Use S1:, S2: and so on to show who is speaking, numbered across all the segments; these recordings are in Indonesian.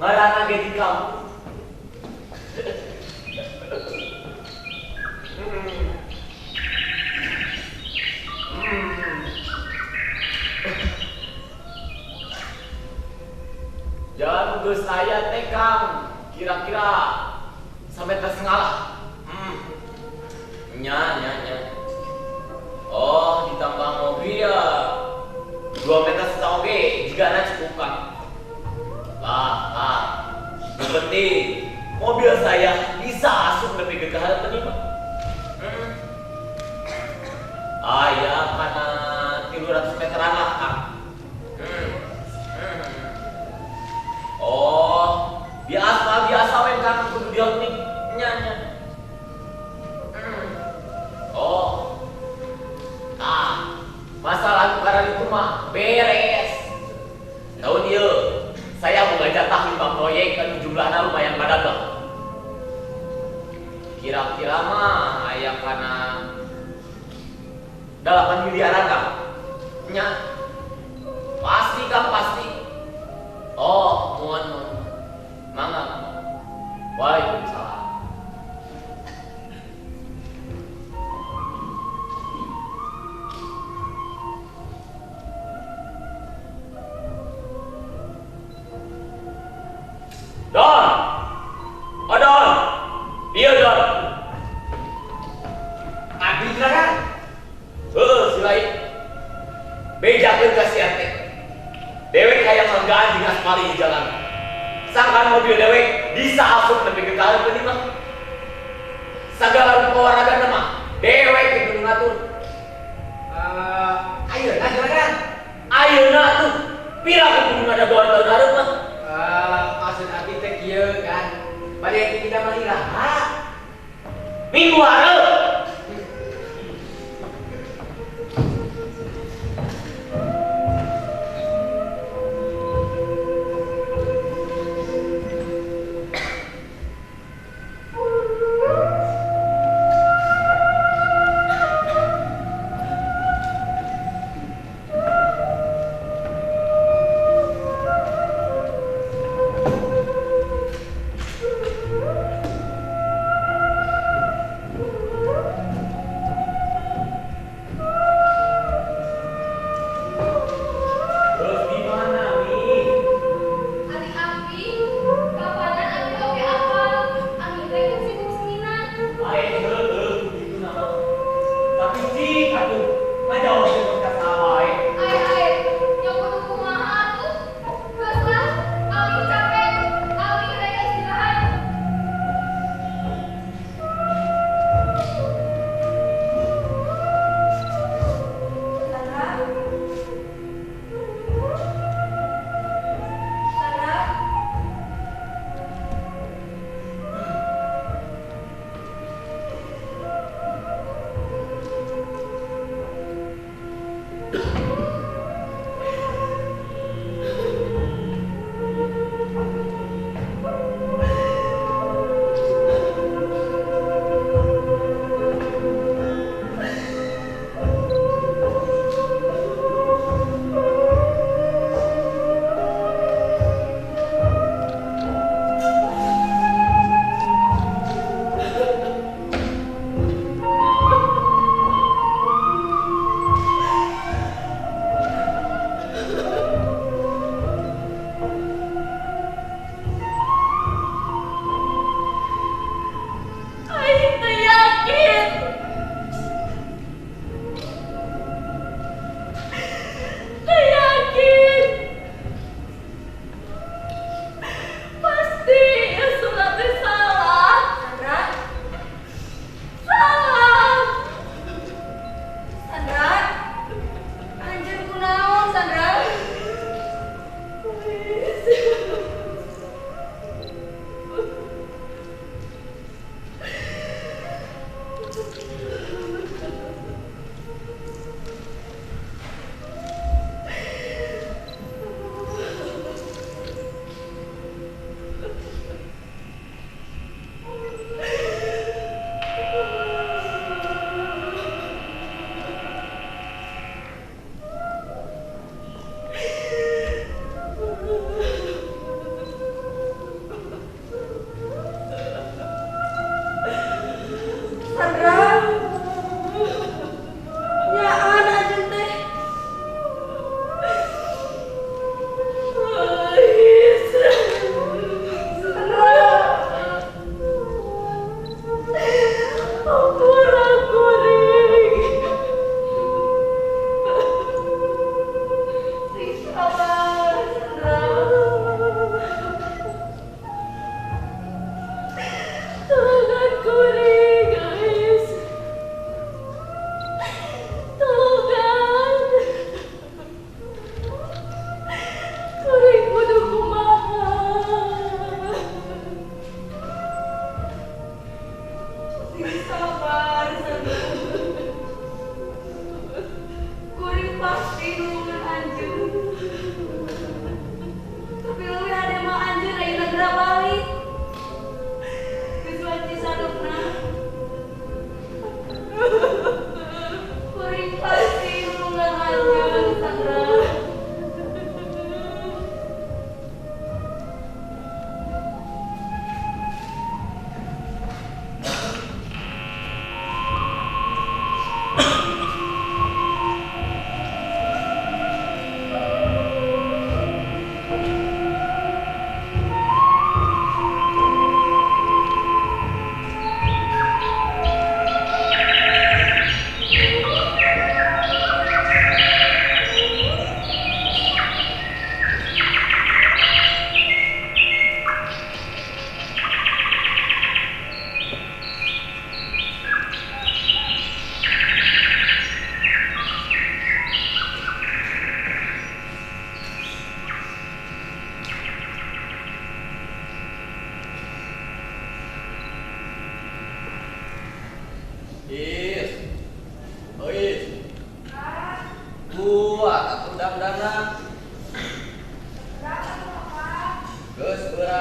S1: Marana ge di kamu. Jangan geus aya teh Kang, kira-kira sampai tersengalah. Nya. Oh, ditambah mobil ya 2 meter setengah oke, jika ada cukup Kang. Lah, yang penting mobil saya bisa asup lebih ke hal penima. Ya, karena 300 meteran lah Kang. Oh, biasa weh Kang kudu diopnik nya. Oh. Masalah tukaran itu mah beres. Tahun ieu saya mau jatah 5 proyek kan jumlahnya lumayan padat lah. Kira-kira mah aya kana 8 miliaran Kang. Nya. Pasti Kang, pasti. Oh, mohon. Mangga. Waalaikumsalam. Don! Oh Don! Iya Don! Abdi kan? Silain. Bejakeun ka si Ate. Dewek hayang manggaan di aspali di jalan. Sangkan mobil dewek bisa asup nepi ke kali peuni mah. Sagala rupa olahraga mah dewek kudu ngatur. Ayeuna juragan. Ayeuna tuh pira kudu ngadagoan tahun hareup mah.
S2: Maksud abdi teh kieu kan. Bade kita mah iraha.
S1: Minggu hareup.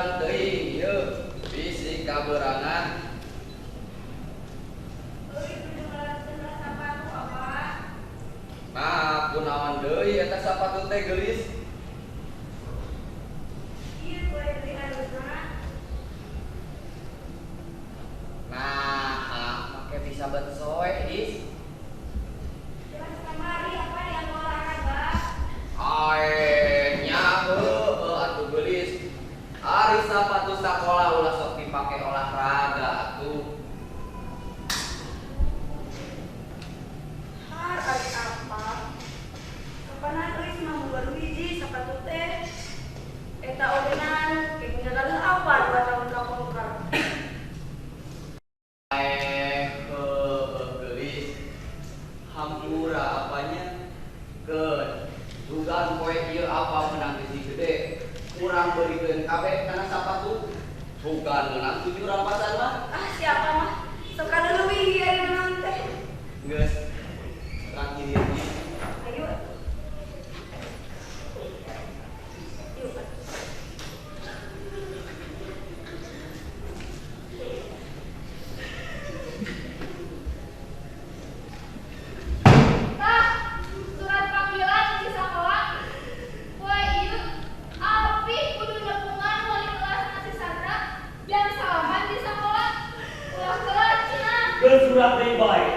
S2: Kunaon teuing ieu bisi kaberangan. Nah, kunaon deui eta sapatu teh geulis? Nah, make bisa betsoe is. Nya atuh geulis. Ari sapatu sakola ulah sok dipake olahraga atuh. Gelis. Hampura apanya? Keun. Dugaan poe ieu apa menang bisi gede. Kurang beurikeun kabeh kana sapatu. Bukan menang 7 rampasan mah.
S3: Siapa mah? Sekali lebih dari menang teh.
S2: Geus. Terakhir ini.
S3: Ayo. Yuk.
S4: Tah, surat panggilan di sekolah. Poe ieu Api kudu nepungan wali kelas nasi Sandra biar salaman di sekolah. Ulah kelas cenah.
S1: Ke surat deui bae.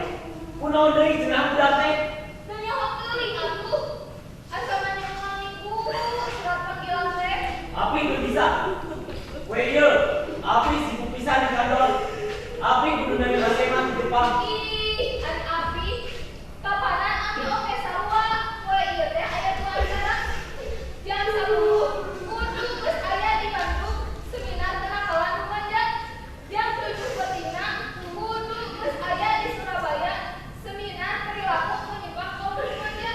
S1: Kunaon deui cenah budak teh?
S4: Nanya hok teuing atuh. Asa manyangulangi guru surat panggilan teh.
S1: Api teu bisa. We ieu, Api sibuk pisan di kantor. Api kudu nerima tema di depan.
S4: Ih, an Api. Kapanan Api oke sarua. Poe ieu teh aya tulisan jam 10 kudu geus aya di Bandung seminar kenakalan remaja. Jam 7 betina kudu geus aya di Surabaya seminar perilaku penyebab kaum remaja.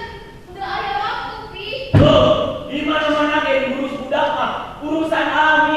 S4: Teu aya waktu, Pi.
S1: Tuh, di mana-mana ge ngurus budak mah urusan alami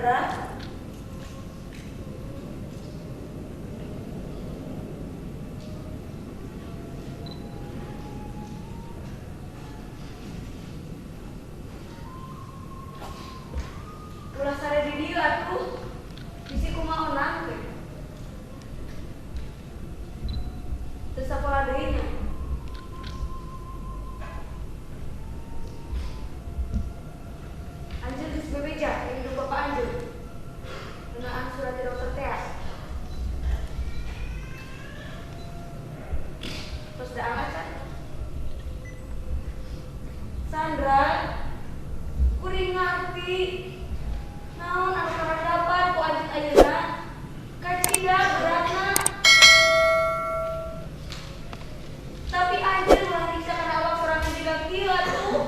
S3: Sandra. Ulah sare di dieu atuh. Bisi kumaha nang teh. Teu sapola deui nya. Anjeun geus bebeja yang hidup Bapak anjeun. Ngeunaan surat dari dokter teh. Terus da angkat kan? Sandra, kuring ngarti naon anu karandapan ku anjeun ayeuna? Kacida beratna. Tapi anjeun ulah riksa kana awak sorangan juga kieu atuh.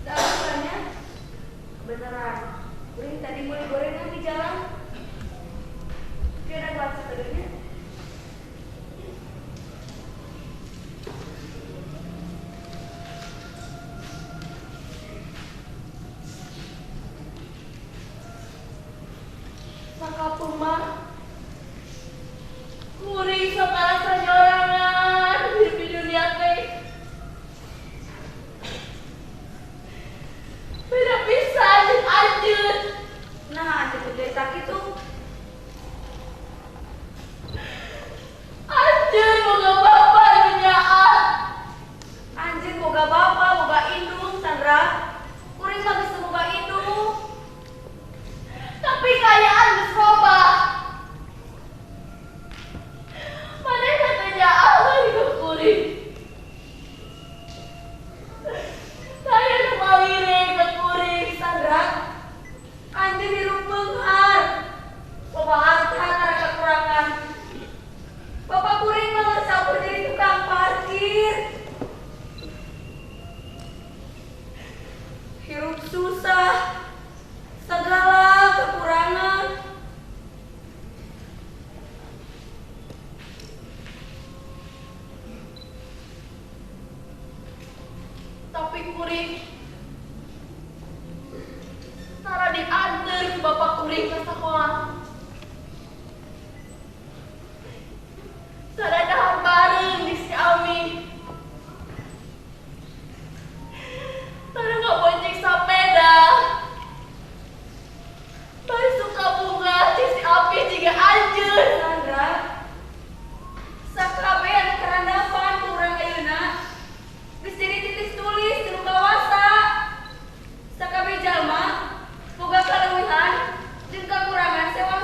S3: Da alasannya beneran. Kuring tadi mulai gorengan di jalan. Dia ada buat sekedurnya. Sakapun mah kuring sok asa nyorangan di dunia teh. Beda pisan jeung anjeun. Nah, anjeun gede sakitu. Anjeun boga bapa dunyaan. Anjeun boga bapa, boga indung, Sandra. Kuring mah geus boga indung. Tapi kayaan geus loba. Manehna teh nyaah ke kuring. Saya nu mawire ke kuring, Sandra. Anjeun hirup beunghar. Loba harta tara kekurangan. Bapak kuring mah sampur jadi tukang parkir. Hirup susah. Segala kekurangan. Tapi kuring tara diantar ke bapak kuring ke sekolah. Tara dahar bareng di Ciawi. Tara ngabonceng sepeda. Bari suka bunga si api juga anjeun. Sandra, sakabean kerandapan kurang ayeuna geus jadi titis tulis di kawasa. Sakabe jalma boga kaleuwihan jeung kakurangan sewa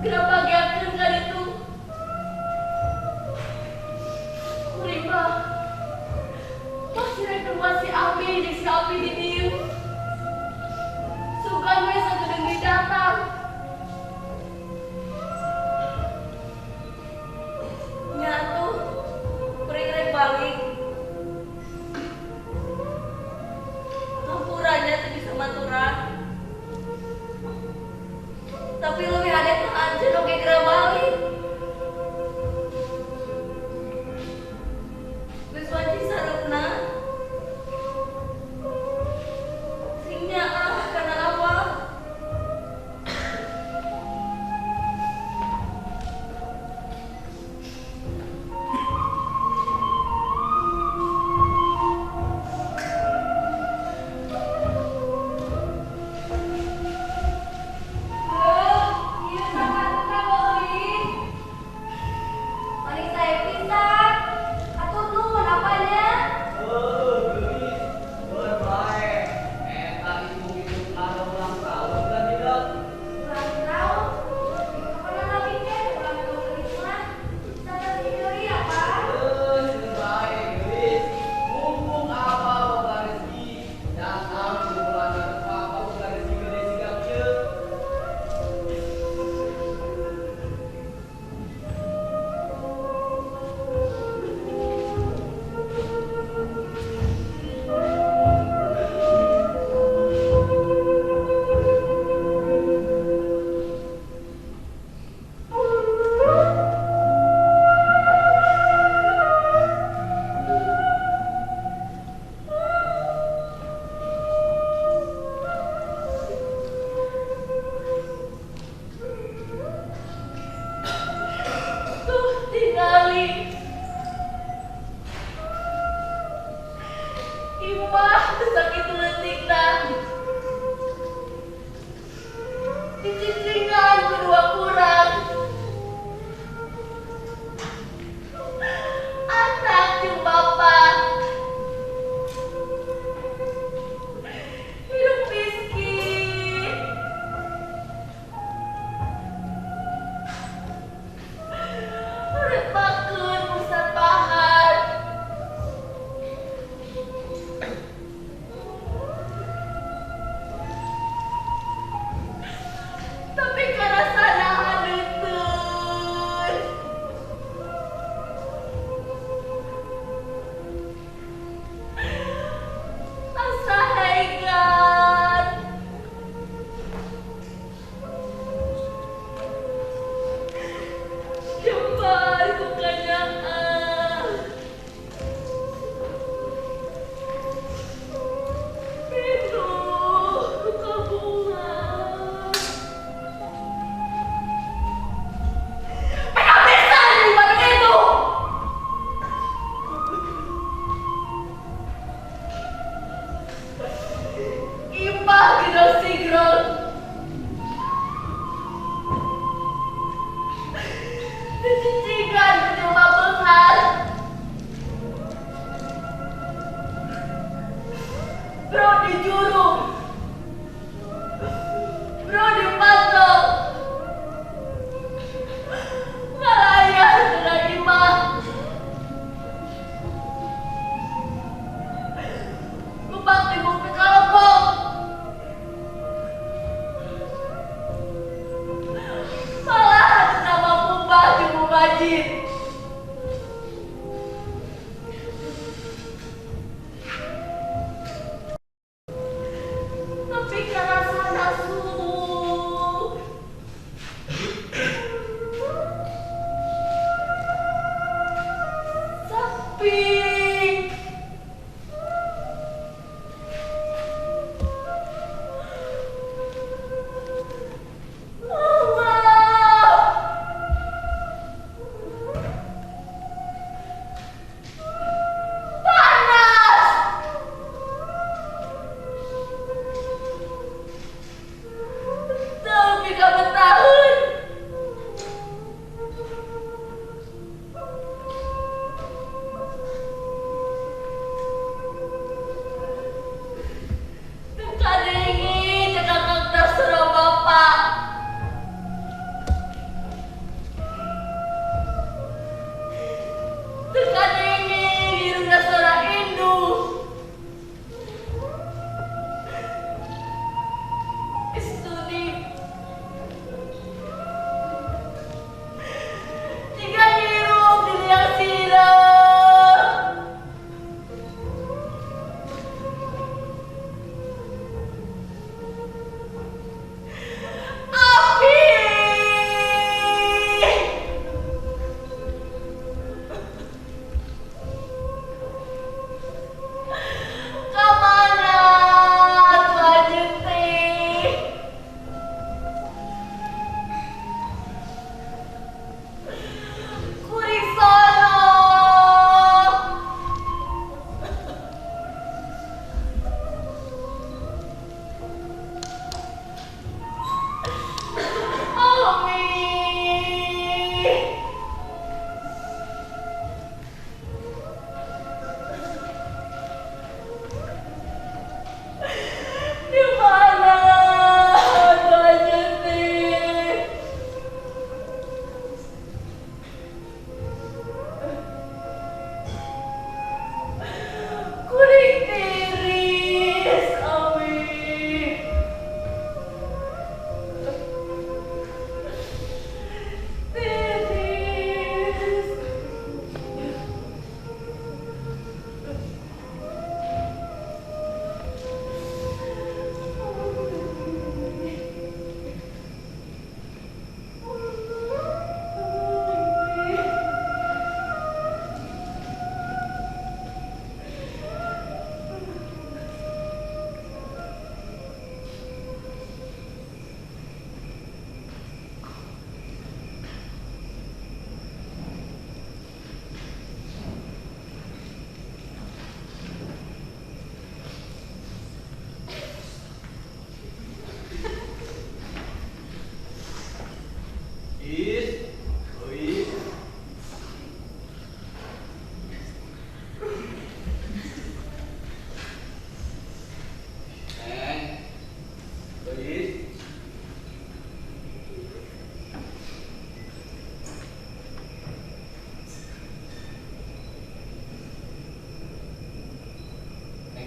S3: kira bagiakeun ka ditu. Kuring mah masih rek rumah si Abi jeung si Abi di dieu. Sugan we sagedeng didatang. Nya atuh kuring rek balik. Hampurannya teu bisa maturan. Tapi lebih ada tuh anjir oke geura balik. Geus wanci sareupna. Sing nyaah kana awal.
S4: Ieu saha euy? Mari saya pisan. Atur nuhun apanya?
S2: Gelis, berbae. Eta hitung-hitung ada ulang tahun kan tidak?
S4: Ulang tahun. Kapan nabi teh ulang tahun gelis mah? Sabar deui apa?
S2: Berbae gelis. Mumpung apa boga rezeki. Datang di bulan apa boga rezeki gelis siga kieu.
S3: Tuh tingali. Imah teu sakitu leutikna. Dicicringan kedua kurang. Anak jeung bapa. Hidup miskin. Urip makeun pusat bahan. Tapi karena sanahan neuteun. Asa hegan. Jembar kekayaan. Itu luka bunga. Penghabisan di balik itu. Imah gedong sigrong. Dicicigan menjelma beunghar. Bro di jurung. Bro di pantau. Ngalaya dengan imah. Kubak di bukti kalopok. Malah nama mubah di mubajir. Tapi karena sana suhu. Sepi. Mama.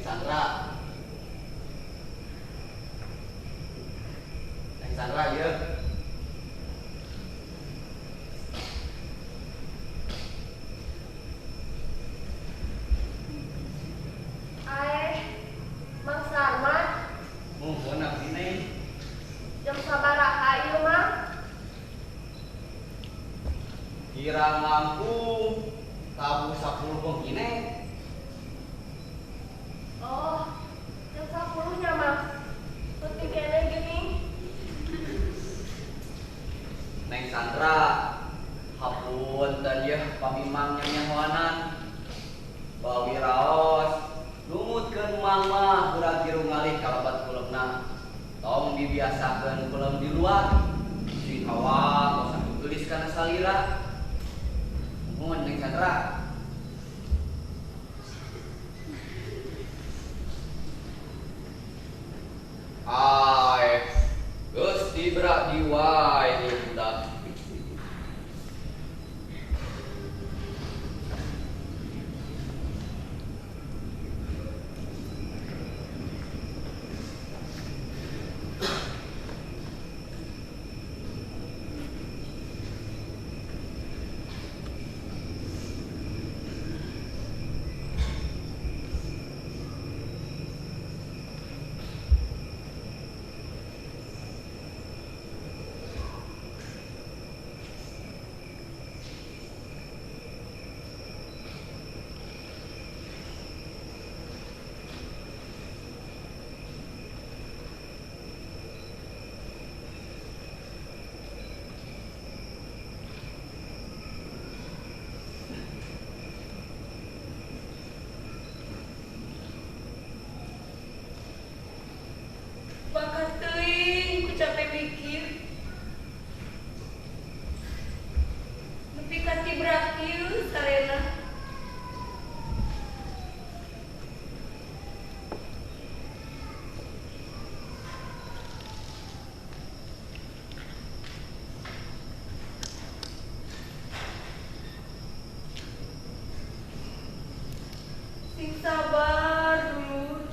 S2: Sandra. Neng Sandra ya.
S3: Mang Sarman,
S2: Mohon abdi neng.
S3: jam sabaraha ieu mah?
S2: Kirang langkung tabu 10 bengi neng.
S3: Oh, jam 10-nya mah. Penting kene gini.
S2: Neng Sandra, hapunten yeuh pamimang nyanyahoanan. Bawi raos, numutkeun mama urang tiru ngalih kalabat kulemna. Tong dibiasakeun kulem di luar. Si hawa tos tulis kana salira. Mohon Neng Sandra. Geus dibrak diwae ieu budak.
S3: Bakat teuing ku capek mikir. Nepi ka tibrak ieu sarena. Sing sabar dulu.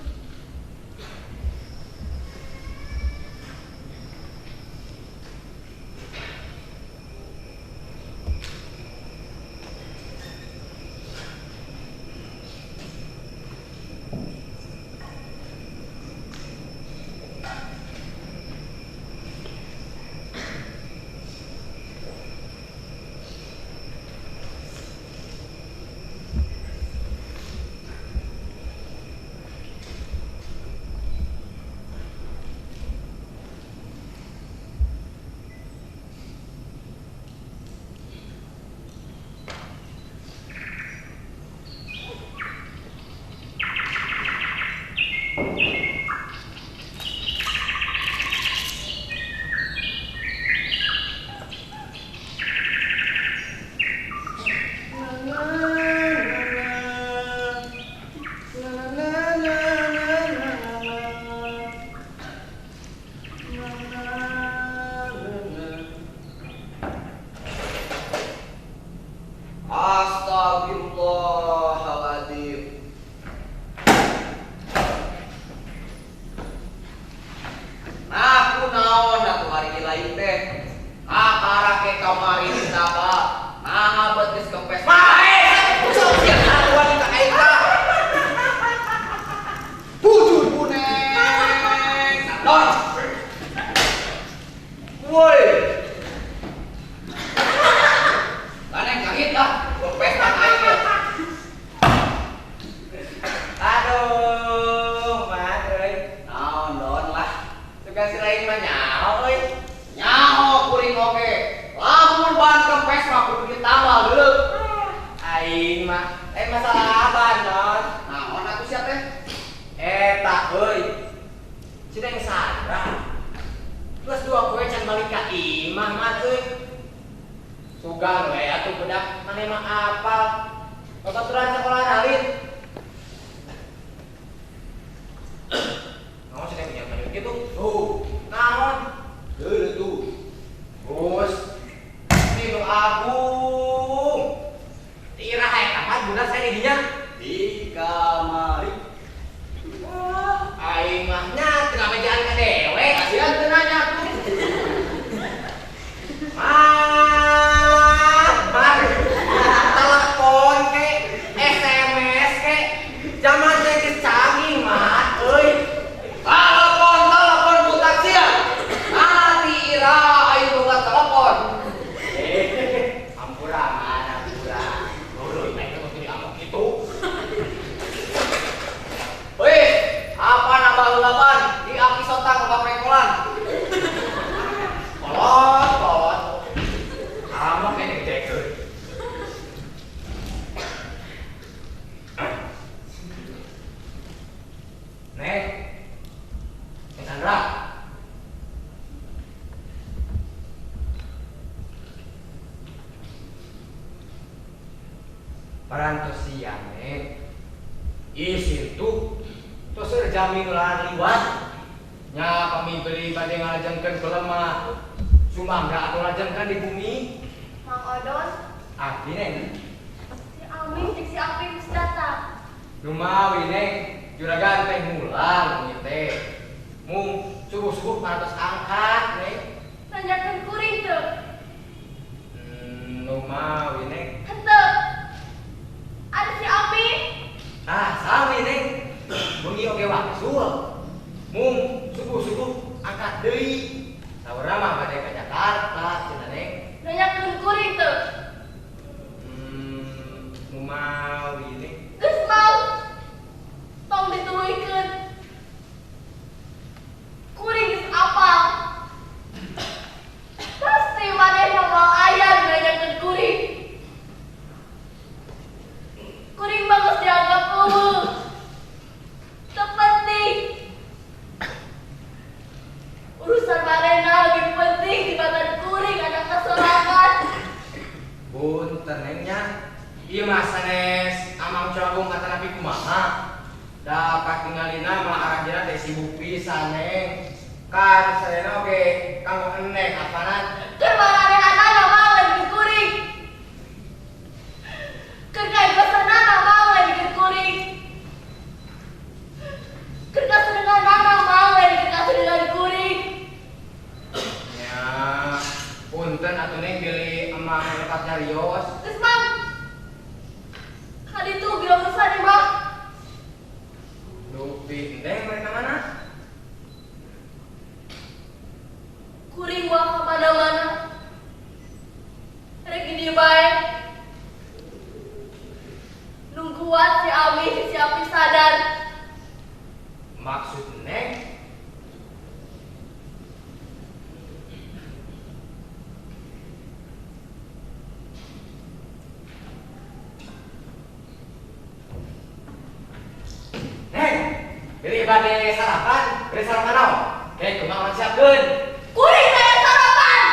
S2: Astagfirullahaladzim. Nah, kunaon atuh hari lain teh. Akarake kamari ditaba. Nah, ngabet geus kempes. Usah sian haruan ka aing. Bujur kuneng. Don. Woi. Kaneng kahit lah, kempes ka aing.
S1: Aduh, mat euy.
S2: Naon don lah.
S1: Tugas si lain mah nyaho euy.
S2: Nyaho kuring oge. Lamun bahan kempes mah kudu ditambah deuleu.
S1: Aing mah masalah aban non.
S2: Naon atuh sia teh?
S1: Eta euy. Si Neng Sandra. Terus dua poe can balik ka imah mah euy. Sugan we atuh budak mane mah apal. Babaturan sekolah halin. Naon si Neng punya kayu gitu? Tuh, naon?
S2: Deuleu tuh.
S1: Bos, ini agung. Tira hayang kamar budak saya di dinya.
S2: Di kamari.
S1: sama kayak Decker. Nek, Sandra. Parantos siang, Nek. Isin tuh, terus jamin ulah liwat. Nya pemimpin pada ngalajengkeun kelemah. Sumangga atau lajengkan di bumi.
S3: Mang Odon,
S1: Abdi Neng.
S3: si Amin jeung si Apri geus datang.
S1: Numawi Neng, juragan teh mulang ieu teh. Mung subuh-subuh parantos angkat, Neng.
S3: Nanyakeun kuring teu.
S1: Numawi Neng.
S3: Henteu. Ada si Apri.
S1: Ah, sami Neng. Bengi oge waksul. Mung subuh-subuh angkat deui. Saurna mah bade ka Jakarta, cenah Neng.
S3: Nanyakeun kuring teu.
S1: Numawi Neng.
S3: Geus mau. Tong dituluykeun. Kuring geus apal. Pasti maneh moal aya nanyakeun kuring. Kuring mah geus dianggap eueuh. Teu penting. Urusan manehna lebih penting dibanding kuring ada kesorangan.
S1: Punten Nengnya. Ieu mah sanes amang cagung kata nabi kumaha. Da katingalina mah arahna teh sibuk pisan Neng. Kan sarena oge kanggo eneng apanan.
S3: Keur manehna mau lagi kuring. Keur kae pesenana mau lagi kuring. Keur kasenenganana mau lagi kasenengan kuring.
S1: Ya, punten atuh Neng pilih emang lepat nyarios.
S3: Geus mang. Kali itu bilang urusan nih mah.
S1: Dupi Neng mereka mana?
S3: Kuring wah kemana-mana. Rek di bae. Nungguan si Ami si Api sadar.
S1: Maksud Neng? Neng, beli bade sarapan, beli sarapan naon? Kayak kumaha siapkeun.
S3: Kuring saya sarapan.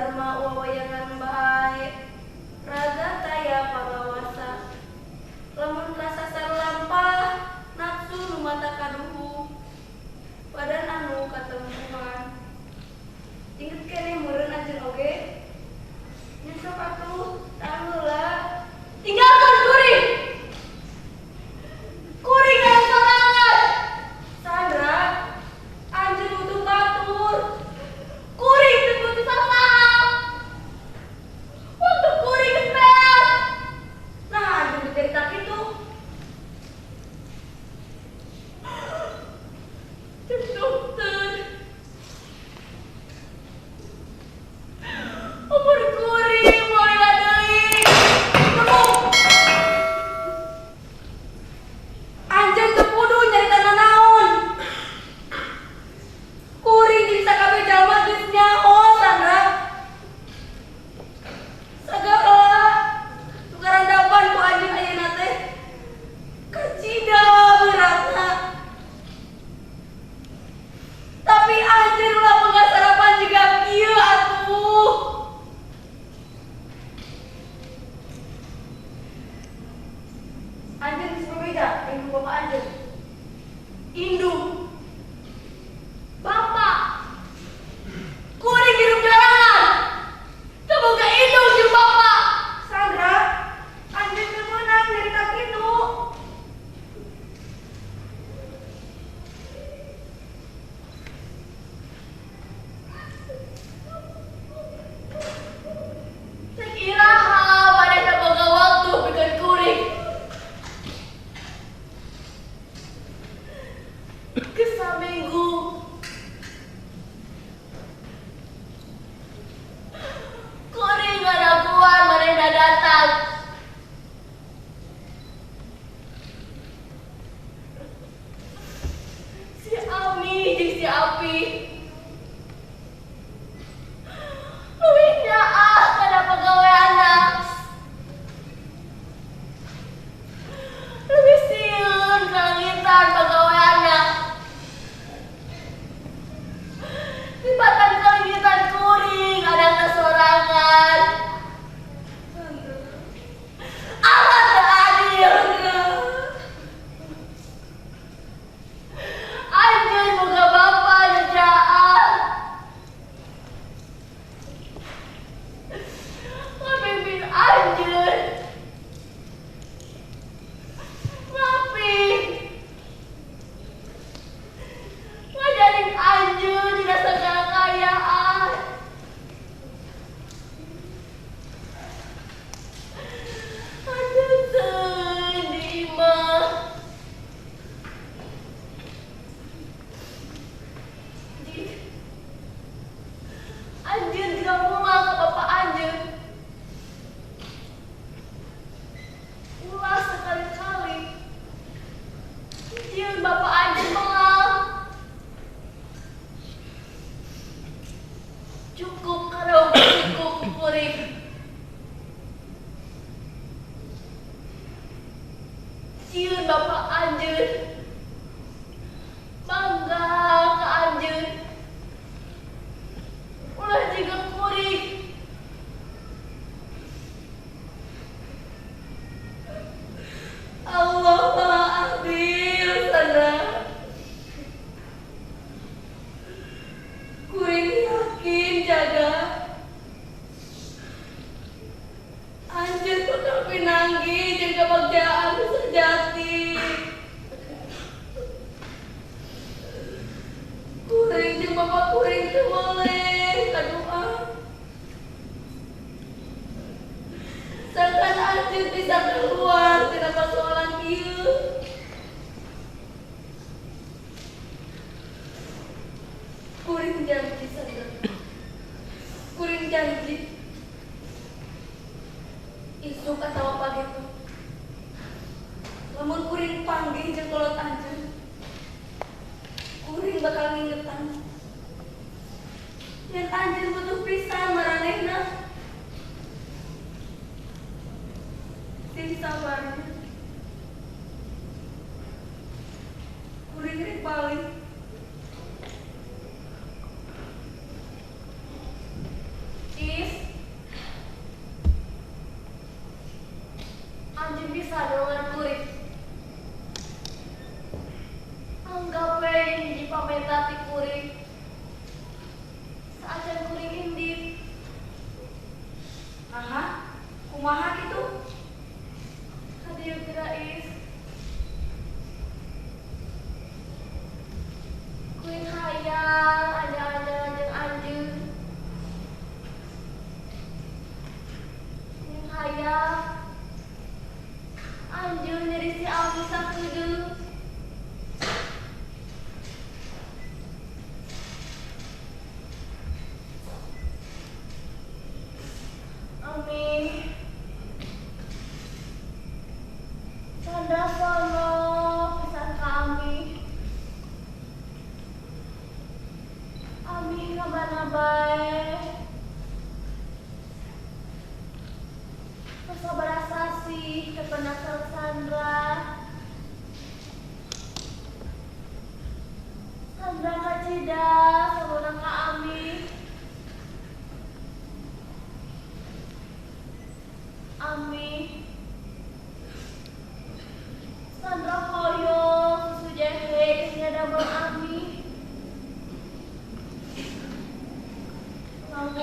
S3: Dharma wawayangan bae raga taya pagawasa lamun kasasar lampah nafsu nu mata kaduhu badan anu katempuhan inget kene meureun anjeun oge nyesok atuh taheula tinggalkan kuring kuring aya sorangan Sandra anjeun butuh batur kuring teu butuh sasaha waktu kuring geus nah anjeun dicerita kitu cek dokter umur kuring mau lewat deui nemu anjeun teu kudu nyarita nanaon kuring di sakabeh jalma geus nyaho Sandra sagala tugarandapan ku anjeun ayeuna teh kacida beratna tapi anjeun ulah boga sarapan jiga kieu atuh anjeun geus berbeda indung bapak anjeun indung bapak kuring hidup jalangan teu boga indung jeung bapak Sandra anjeun teu meunang nyarita kitu cek iraha manehna boga waktu pikeun kuring geus saminggu kuring ngadaguan manehna datang si Ami jeung si Api leuwih nyaah kana pagaweanna leuwih sieun kalangitan pagaweanna tibatan kalangitan kuring adangna sorangan alat teu adil anjeun boga bapa nu jaat ngabimbing anjeun ngaping ngajarin anjeun dina segala kayaan anjeun sedih mah anjeun jika mual ke bapak anjeun ulah sekali-kali jeung bapak anjeun moal cukup karo cukup kuring sieun bapak anjeun bangga ka anjeun ulah jiga kuring Allah maha adil Sandra kuring yakin jaga anjeun bakal pinanggi jeung kebahagiaan sejati kuring jeung bapak kuring teu boleh kadoa sangkan anjeun bisa keluar tina persoalan ieu kuring janji Sandra kuring janji isuk atawa pagetu lamun kuring panggih jeung kolot anjeun kuring bakal ngingetan yen anjeun butuh pisan maranehna sing sabarnya kuring rek balik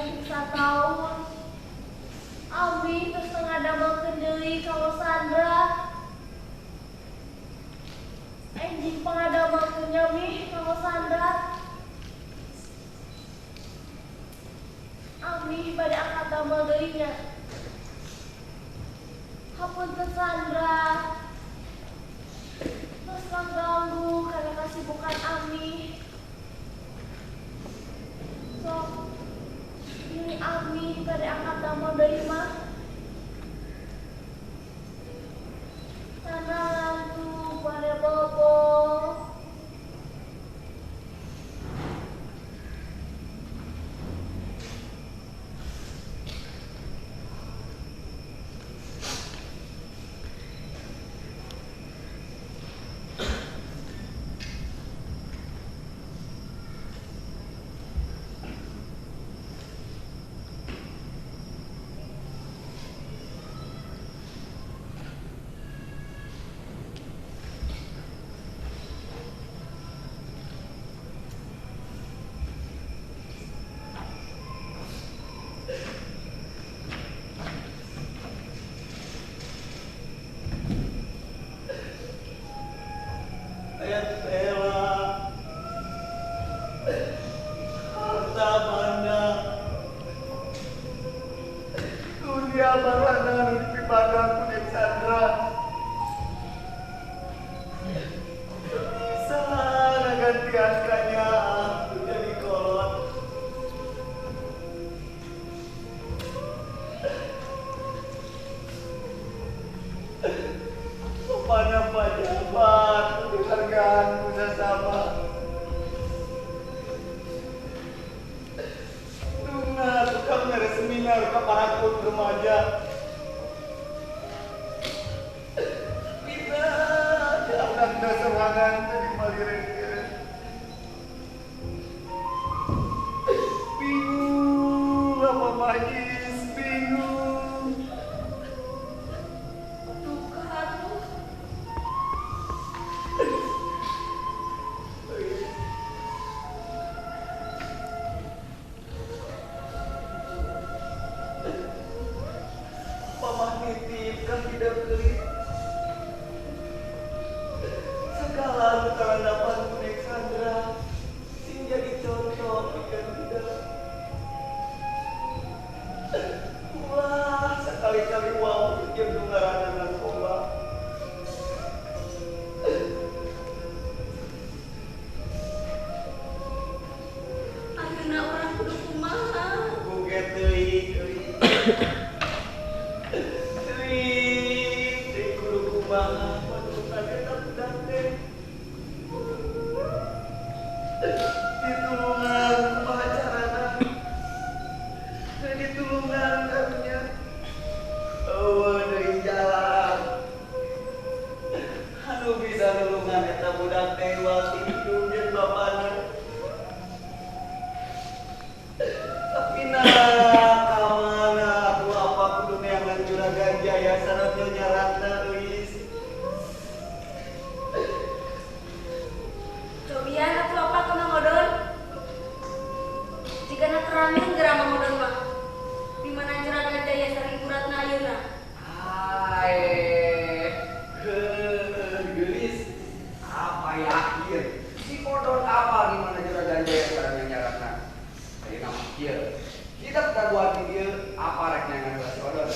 S3: saking satahun. Abi terus ngadamelkeun deui kalau Sandra. Enjing pangadamelkeun nyami kalau Sandra. Abi bade angkat damel deui nya. Hapunten Sandra. Terus ganggu karena kasibukan Ami. Sok ini Ami bade angkat damel deui mah. Sana lantu pada bobo.
S2: Ayat Bella, harta benda, dunia barana nu dipibadang ku Dek Sandra. Bisa ngagantiankannya aku jadi kolot. Kepada pejabat, penghargaan bersama. Tuna tukang ngere seminar ke para kaum remaja. Bisa diangkat serangan dari malireun. Bingung apa majis, bingung. Nitipkan tidak gelit segala bekalan dapat Dek Sandra sing jadi contoh ikan tidak. Wah sekali-kali wow jeung dungaran narkoba.
S3: Ayeuna urang kudu kumaha?
S2: Buget deui. Ditulungan pacarana, ditulungan karunya, dari jalan, anu bisa nulungan eta budak teh wati hidup jeung bapana. Tapi kamana aku apa kudu neangan juragan Jaya saratnya nyaratna euis.
S3: Cobian atuh apa ke Mang Odon? Jika na teramin geura Mang Odon mah. Di mana juragan Jaya Sari Buratna ayeuna?
S2: Gelis apa yakin si kodon apa gimana juragan Jaya sekarang yang nyaratna dari nama kieu kita buat dia apa rek nyangan si kodon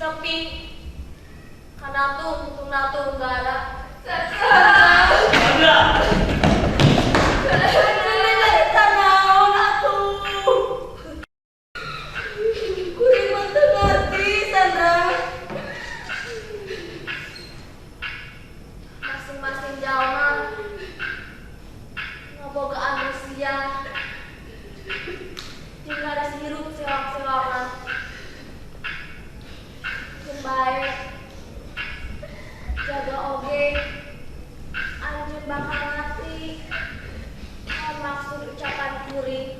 S3: sepi. Karena tuh untung natung gak ada.
S1: Sandra.
S3: Anjing dari tanaon atuh. Kuring mah teu ngarti, Sandra. Masing-masing jalma ngabogaan manusia. Jeung ada hirup sewak-sewakan. Jeung bae jaga oge. Anjeun bakal mati. Naon maksud ucapan kuring?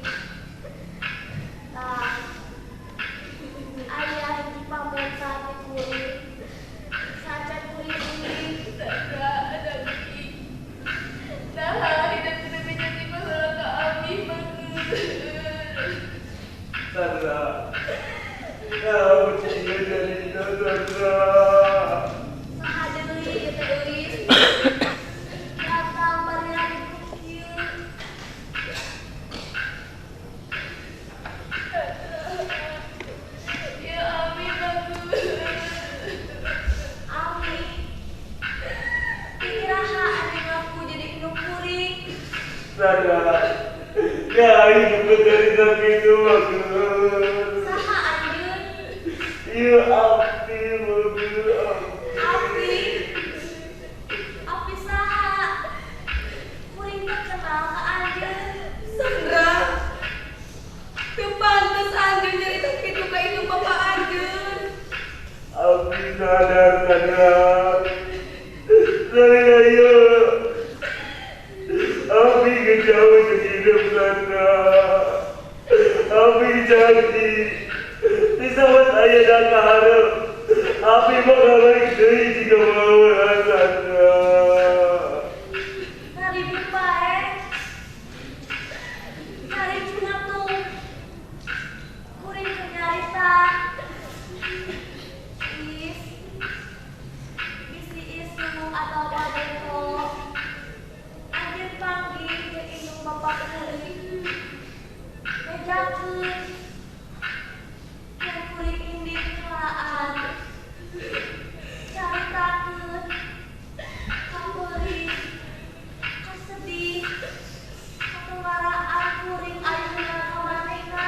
S3: Nah, aya hiji pamuntan di kuring. Sacan kuring ini.
S4: Ada biji. Nah, hidup kita menjadi masalah ke Abi banget.
S1: Sandra. Kamu tinggal dari Sandra.
S3: Saha deui ieu teh euis. Datang barina di kieu.
S4: Ya Abi bagus.
S3: Ami. Iraha anu ngaku jadi indung kuring.
S1: Sandra. Ya hidup dari sakit bagus.
S3: Saha anjeun?
S1: Iya api mobil
S3: Api. Api saha? Kuring teh kenal ka anjeun. Sandra. Teu pantes anjeun nyarita kitu ka indung bapa anjeun.
S1: api sadar Sandra. Saya ayo. Api kejauh ke hidup Sandra. Api janji. Disawat ayah dan harap. Api bakal baik deui jika mau Sandra.
S3: Naribut bae. Cari cuna tuh. Kuring teu nyarita. Is. Bisi isu atau wadeko. Anjeun panggil jeung indung bapa kuring. Bejakeun. Yang kuring indit kelaan. Caritakeun. Kameuring. Kasedih. Katengaraan kuring ayeuna kamanehna.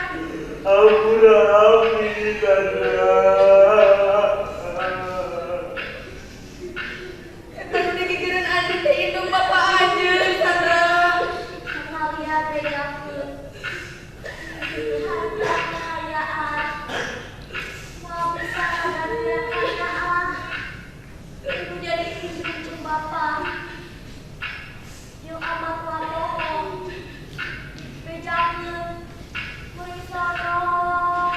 S1: Ampura api Sandra.
S3: Eta nu digigireun anjeun teh indung bapa anjeun, Sandra. Kalian bejakeun. Harta kekayaan. Mau bisa kagantian kekayaan. Ibu jadi indung jeung bapa. Jeung amat wabohong. Bejakeun. Kuring sorong.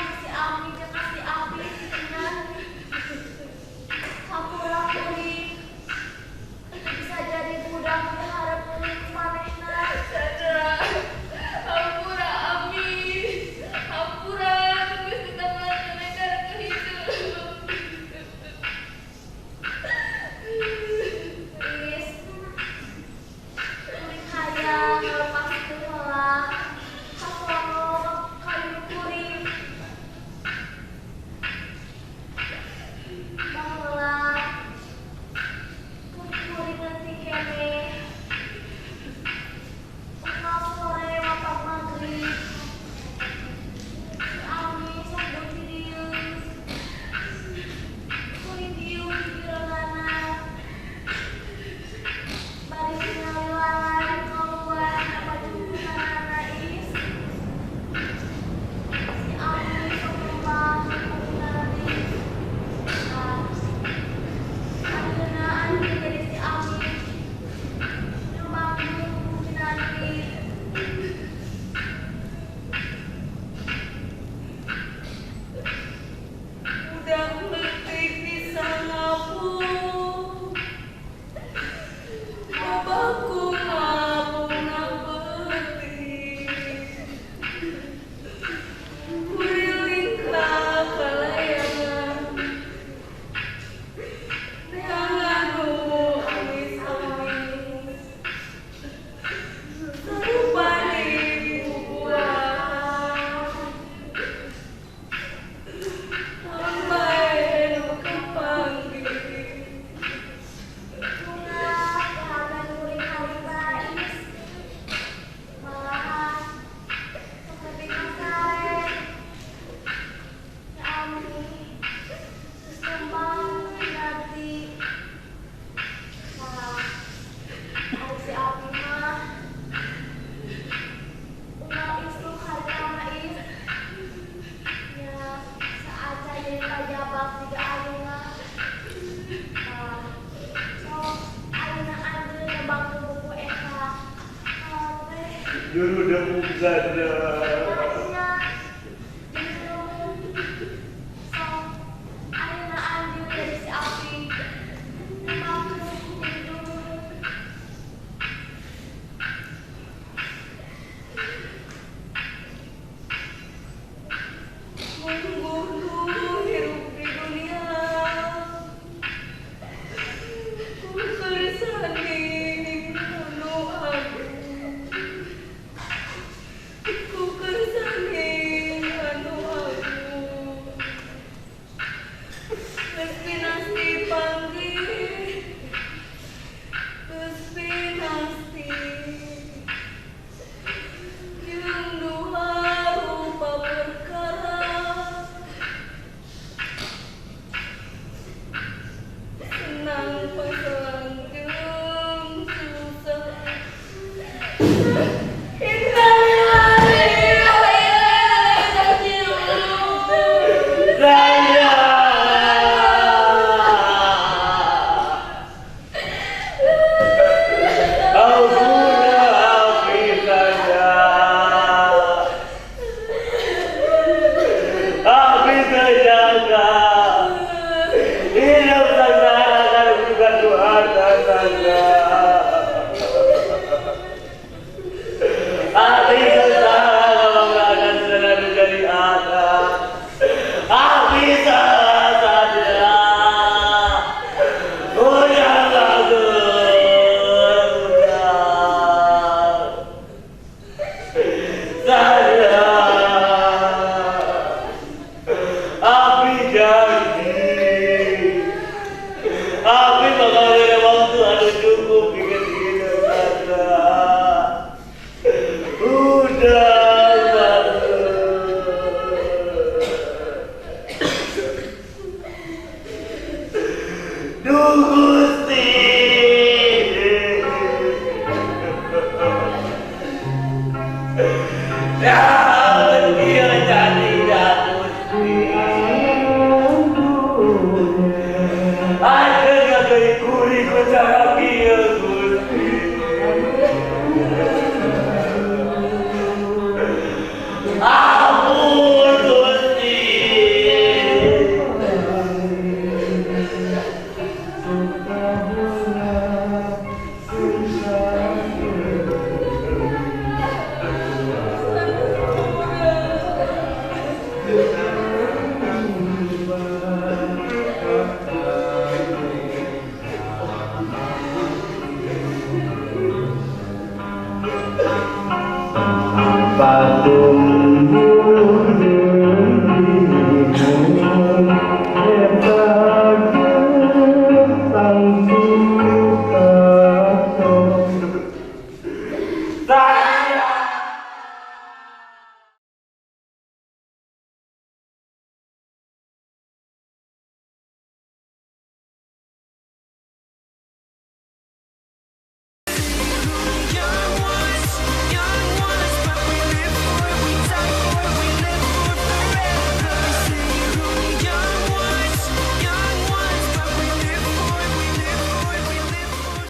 S1: Guru demu sana.
S3: Thank you.